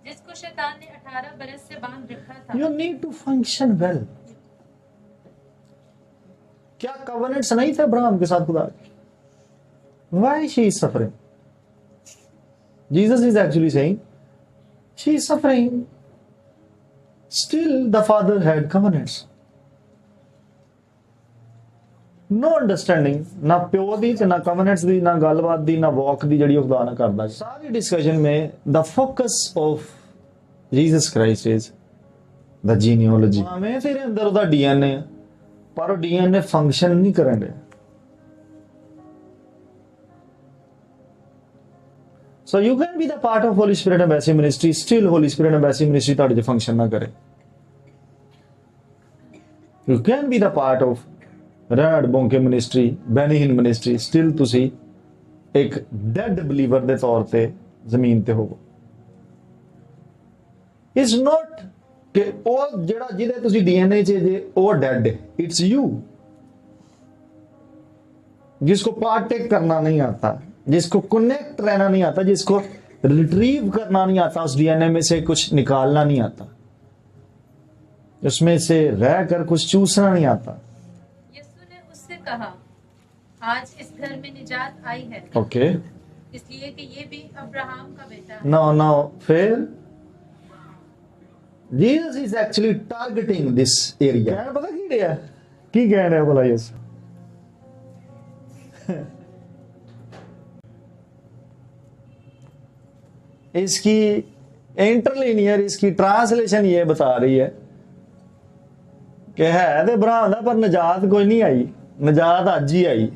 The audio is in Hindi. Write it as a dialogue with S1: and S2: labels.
S1: जिसको शैतान ने 18 बरस से बांध रखा था।
S2: You need to function well. क्या कवनेंट्स नहीं थे अब्राहम के साथ खुदा के? Why she is suffering? Jesus is actually saying she is suffering. Still the father had covenants. No understanding, ना प्यो दी ते ना covenants दी, ना गलबात दी, ना walk दी जड़ी खुदा ना करदा। सारी डिस्कशन में the focus of Jesus Christ is the genealogy. मैं तेरे अंदर उदा DNA है, पर वो DNA फंक्शन नहीं करन रहा। So you can be the part of Holy Spirit Embassy Ministry, still Holy Spirit Embassy Ministry ताड़े जो फंक्शन ना करे। You can be the part of Renard Bonke Ministry, Benny Hinn Ministry, still तुसी एक dead believer दे तौर पे ज़मीन ते होवो। It's not कि वो जड़ा जिधे तुसी DNA चे जे वो dead है, it's you जिसको पार्टेक करना नहीं आता, जिसको कनेक्ट रहना नहीं आता, जिसको रिट्रीव करना नहीं आता, उस DNA में से कुछ निकालना नहीं आता, उसमें से रहकर कुछ चूसना नहीं आता।
S1: यीशु ने उससे कहा, आज इस घर में निजात आई है।
S2: ओके,
S1: इसलिए कि ये भी अब्राहम का बेटा है।
S2: No, फिर Jesus is actually targeting this area. क्या पता की कह रहा है बोला यीशु? इसकी इंटरलिनियर इसकी ट्रांसलेशन ये बता रही है कि है तो अब्राहम दा पर निजात कोई नहीं आई, निजात अज ही आई।